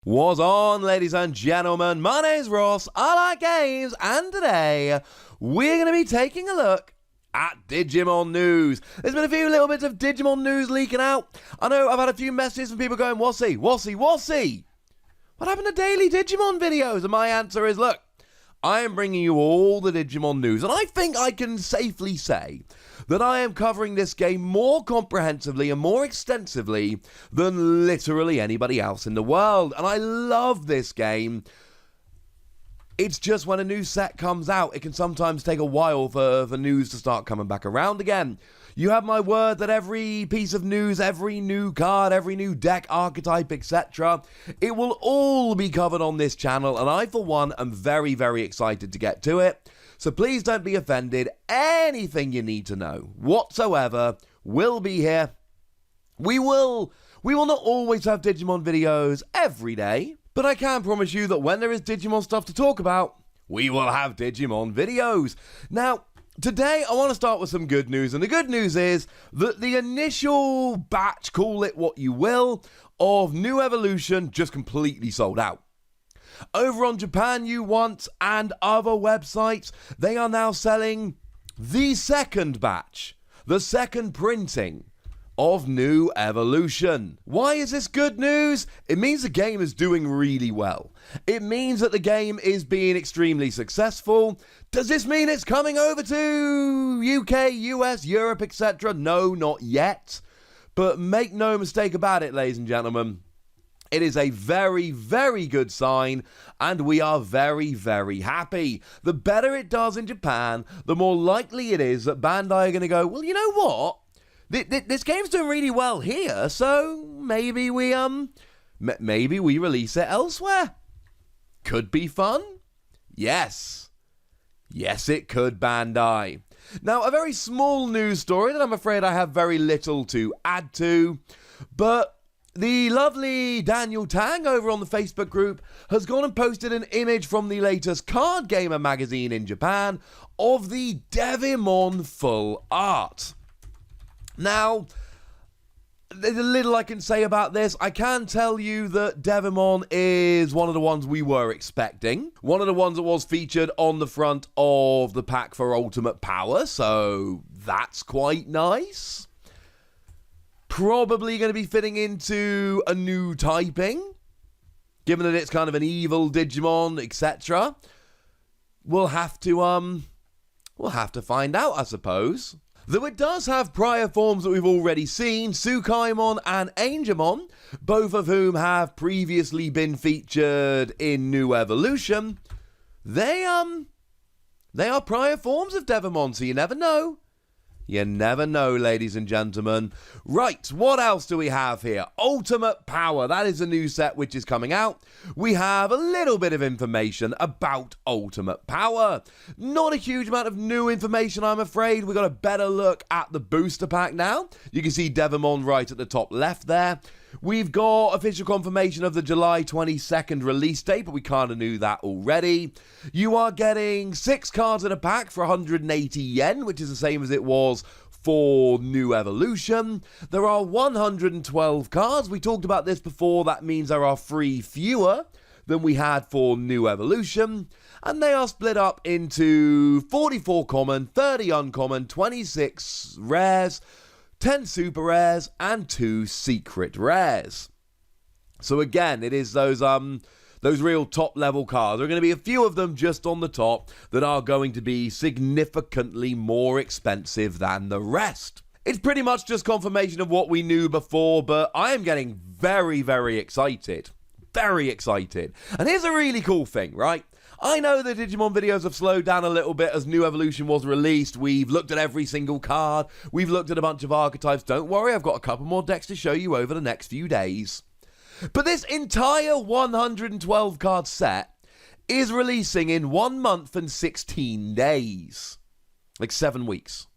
What's on, ladies and gentlemen? My name's Ross, I like games, and today we're going to be taking a look at Digimon news. There's been a few little bits of Digimon news leaking out. I know I've had a few messages from people going, Wossy, what happened to daily Digimon videos? And my answer is, look, I am bringing you all the Digimon news, and I think I can safely say that I am covering this game more comprehensively and more extensively than literally anybody else in the world. And I love this game. It's just when a new set comes out, it can sometimes take a while for news to start coming back around again. You have my word that every piece of news, every new card, every new deck, archetype, etc., it will all be covered on this channel, and I, for one, am very, very excited to get to it. So please don't be offended. Anything you need to know whatsoever will be here. We will not always have Digimon videos every day, but I can promise you that when there is Digimon stuff to talk about, we will have Digimon videos. Now, today I want to start with some good news, and the good news is that the initial batch, call it what you will, of New Evolution just completely sold out. Over on Japan You Want and other websites, they are now selling the second batch, the second printing of New Evolution. Why is this good news? It means the game is doing really well. It means that the game is being extremely successful. Does this mean it's coming over to UK, US, Europe, etc.? No, not yet. But make no mistake about it, ladies and gentlemen. It is a very, very good sign, and we are very, very happy. The better it does in Japan, the more likely it is that Bandai are going to go, well, you know what? This game's doing really well here, so maybe we release it elsewhere. Could be fun. Yes. Yes, it could, Bandai. Now, a very small news story that I'm afraid I have very little to add to, but the lovely Daniel Tang over on the Facebook group has gone and posted an image from the latest Card Gamer magazine in Japan of the Digimon full art. Now, there's a little I can say about this. I can tell you that Digimon is one of the ones we were expecting. One of the ones that was featured on the front of the pack for Ultimate Power, so that's quite nice. Probably going to be fitting into a new typing, given that it's kind of an evil Digimon, etc. We'll have to find out, I suppose. Though it does have prior forms that we've already seen, Tsukaimon and Angemon, both of whom have previously been featured in New Evolution. They are prior forms of Digimon, so you never know. You never know, ladies and gentlemen. Right, what else do we have here? Ultimate Power. That is a new set which is coming out. We have a little bit of information about Ultimate Power. Not a huge amount of new information, I'm afraid. We got a better look at the booster pack now. You can see Digimon right at the top left there. We've got official confirmation of the July 22nd release date, but we kind of knew that already. You are getting 6 cards in a pack for 180 yen, which is the same as it was for New Evolution. There are 112 cards. We talked about this before. That means there are 3 fewer than we had for New Evolution. And they are split up into 44 common, 30 uncommon, 26 rares, 10 super rares, and 2 secret rares. So again, it is those real top level cards. There are going to be a few of them just on the top that are going to be significantly more expensive than the rest. It's pretty much just confirmation of what we knew before, but I am getting very, very excited. Very excited. And here's a really cool thing, right? I know the Digimon videos have slowed down a little bit as New Evolution was released. We've looked at every single card. We've looked at a bunch of archetypes. Don't worry, I've got a couple more decks to show you over the next few days. But this entire 112 card set is releasing in 1 month and 16 days. Like 7 weeks.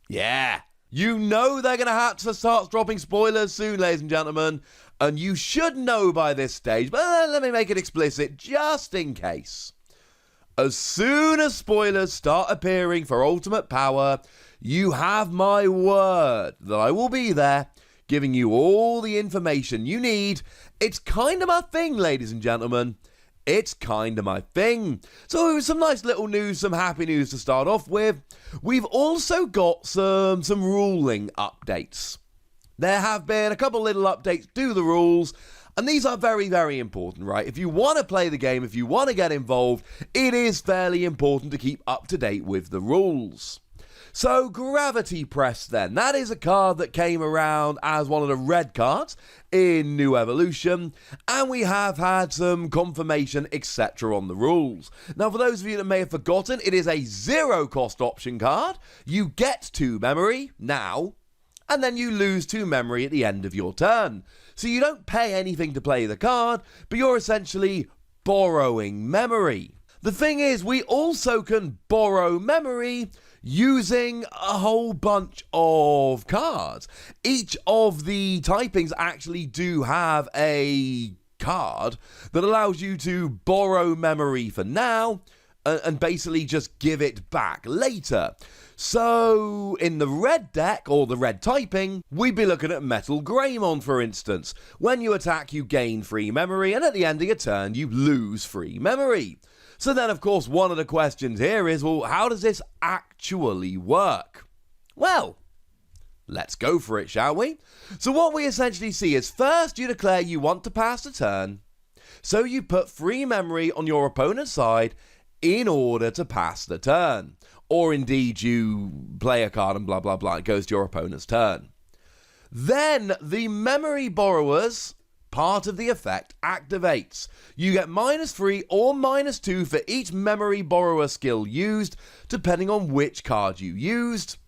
Yeah. You know they're going to have to start dropping spoilers soon, ladies and gentlemen. And you should know by this stage, but let me make it explicit just in case. As soon as spoilers start appearing for Ultimate Power, you have my word that I will be there giving you all the information you need. It's kind of my thing, ladies and gentlemen. It's kind of my thing. So some nice little news, some happy news to start off with. We've also got some ruling updates. There have been a couple little updates to the rules, and these are very, very important, right? If you want to play the game, if you want to get involved, it is fairly important to keep up to date with the rules. So, Gravity Press then. That is a card that came around as one of the red cards in New Evolution, and we have had some confirmation, etc. on the rules. Now, for those of you that may have forgotten, it is a zero-cost option card. You get 2 memory now, and then you lose 2 memory at the end of your turn. So you don't pay anything to play the card, but you're essentially borrowing memory. The thing is, we also can borrow memory using a whole bunch of cards. Each of the typings actually do have a card that allows you to borrow memory for now and basically just give it back later. So, in the red deck, or the red typing, we'd be looking at Metal Greymon, for instance. When you attack, you gain free memory, and at the end of your turn, you lose free memory. So then, of course, one of the questions here is, well, how does this actually work? Well, let's go for it, shall we? So what we essentially see is, first you declare you want to pass the turn, so you put free memory on your opponent's side in order to pass the turn. Or indeed, you play a card and blah, blah, blah, it goes to your opponent's turn. Then the memory borrowers part of the effect activates. You get -3 or -2 for each memory borrower skill used, depending on which card you used,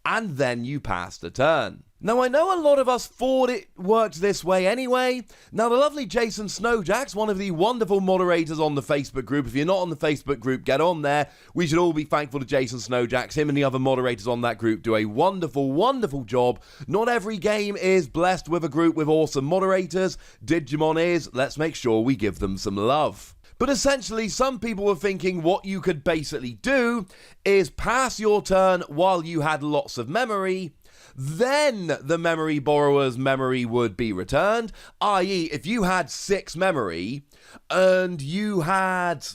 and then you pass the turn. Now, I know a lot of us thought it worked this way anyway. Now, the lovely Jason Snowjacks, one of the wonderful moderators on the Facebook group. If you're not on the Facebook group, get on there. We should all be thankful to Jason Snowjacks. Him and the other moderators on that group do a wonderful, wonderful job. Not every game is blessed with a group with awesome moderators. Digimon is. Let's make sure we give them some love. But essentially, some people were thinking what you could basically do is pass your turn while you had lots of memory. Then the memory borrower's memory would be returned, i.e. if you had 6 memory and you had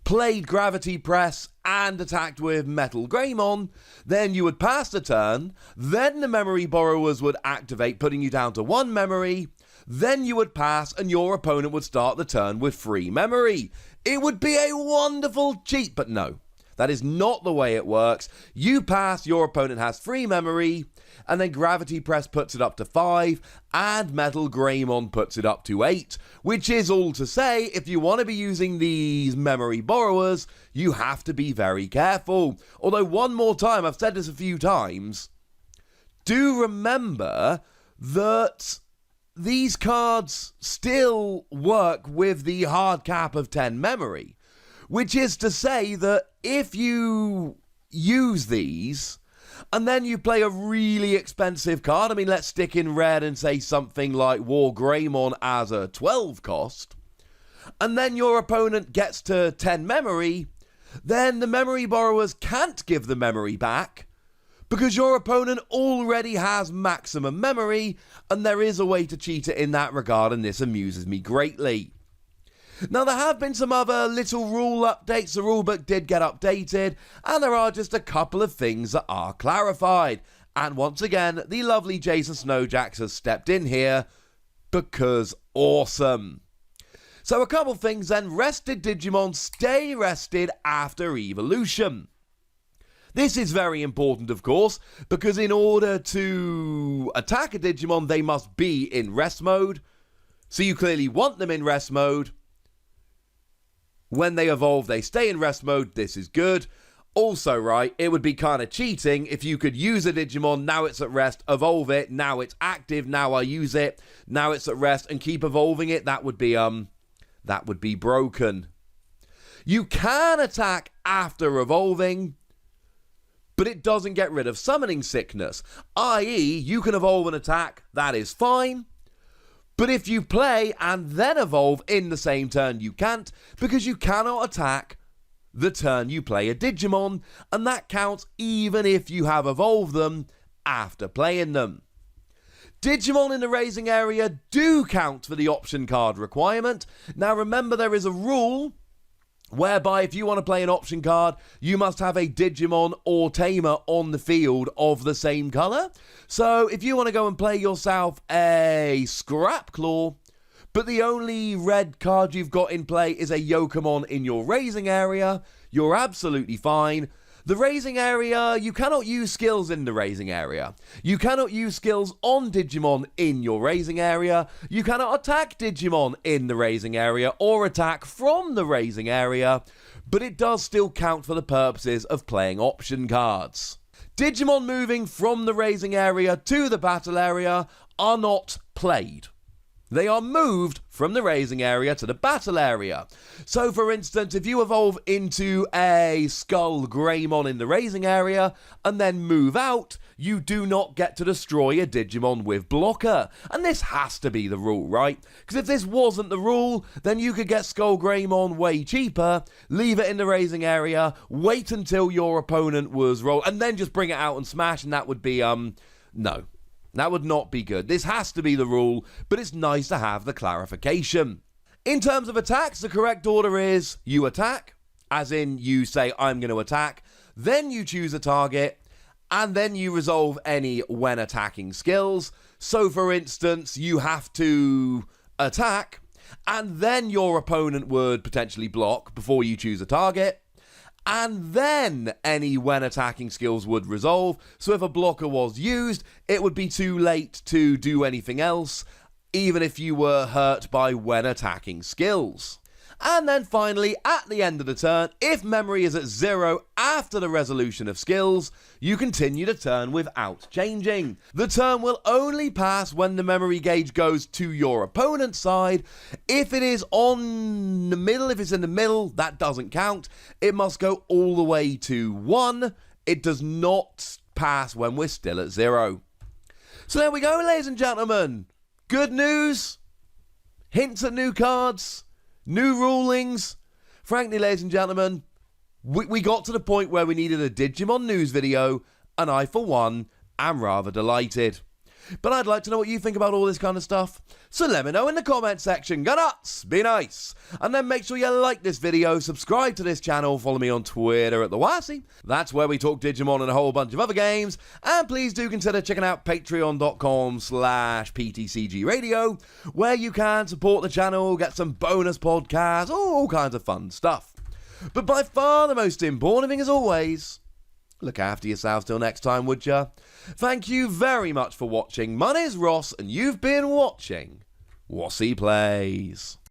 played Gravity Press and attacked with Metal Greymon, then you would pass the turn, then the memory borrowers would activate, putting you down to 1 memory, then you would pass and your opponent would start the turn with free memory. It would be a wonderful cheat, but no. That is not the way it works. You pass, your opponent has free memory, and then Gravity Press puts it up to 5, and Metal Greymon puts it up to 8, which is all to say, if you want to be using these memory borrowers, you have to be very careful. Although, one more time, I've said this a few times, do remember that these cards still work with the hard cap of 10 memory. Which is to say that if you use these, and then you play a really expensive card, I mean, let's stick in red and say something like War Greymon as a 12 cost, and then your opponent gets to 10 memory, then the memory borrowers can't give the memory back, because your opponent already has maximum memory, and there is a way to cheat it in that regard, and this amuses me greatly. Now, there have been some other little rule updates. The rulebook did get updated, and there are just a couple of things that are clarified. And once again, the lovely Jason Snowjacks has stepped in here, because awesome. So a couple things then. Rested Digimon stay rested after evolution. This is very important, of course, because in order to attack a Digimon, they must be in rest mode. So you clearly want them in rest mode. When they evolve, they stay in rest mode. This is good. Also, right, it would be kind of cheating if you could use a Digimon, now it's at rest, evolve it, now it's active, now I use it, now it's at rest, and keep evolving it. That would be broken. You can attack after evolving, but it doesn't get rid of summoning sickness. I.e., you can evolve an attack, that is fine. But if you play and then evolve in the same turn, you can't, because you cannot attack the turn you play a Digimon, and that counts even if you have evolved them after playing them. Digimon in the raising area do count for the option card requirement. Now remember, there is a rule whereby if you want to play an option card, you must have a Digimon or Tamer on the field of the same colour. So if you want to go and play yourself a Scrap Claw, but the only red card you've got in play is a Yokomon in your raising area, you're absolutely fine. The raising area, you cannot use skills in the raising area. You cannot use skills on Digimon in your raising area. You cannot attack Digimon in the raising area or attack from the raising area, but it does still count for the purposes of playing option cards. Digimon moving from the raising area to the battle area are not played. They are moved from the raising area to the battle area. So, for instance, if you evolve into a Skull Greymon in the raising area and then move out, you do not get to destroy a Digimon with blocker. And this has to be the rule, right? Because if this wasn't the rule, then you could get Skull Greymon way cheaper, leave it in the raising area, wait until your opponent was rolled, and then just bring it out and smash, and that would be, no. That would not be good. This has to be the rule, but it's nice to have the clarification. In terms of attacks, the correct order is you attack, as in you say, I'm going to attack, then you choose a target, and then you resolve any when attacking skills. So, for instance, you have to attack, and then your opponent would potentially block before you choose a target. And then any when attacking skills would resolve. So if a blocker was used, it would be too late to do anything else, even if you were hurt by when attacking skills. And then finally, at the end of the turn, if memory is at 0 after the resolution of skills, you continue the turn without changing. The turn will only pass when the memory gauge goes to your opponent's side. If it is on the middle, if it's in the middle, that doesn't count. It must go all the way to 1. It does not pass when we're still at 0. So there we go, ladies and gentlemen. Good news, hints at new cards, new rulings. Frankly, ladies and gentlemen, we got to the point where we needed a Digimon news video, and I, for one, am rather delighted. But I'd like to know what you think about all this kind of stuff. So let me know in the comment section. Go nuts, be nice. And then make sure you like this video, subscribe to this channel, follow me on Twitter at the Wossy. That's where we talk Digimon and a whole bunch of other games. And please do consider checking out patreon.com/PTCG Radio, where you can support the channel, get some bonus podcasts, all kinds of fun stuff. But by far the most important thing, as always, look after yourselves till next time, would ya? Thank you very much for watching. My name's Ross, and you've been watching Wossy Plays.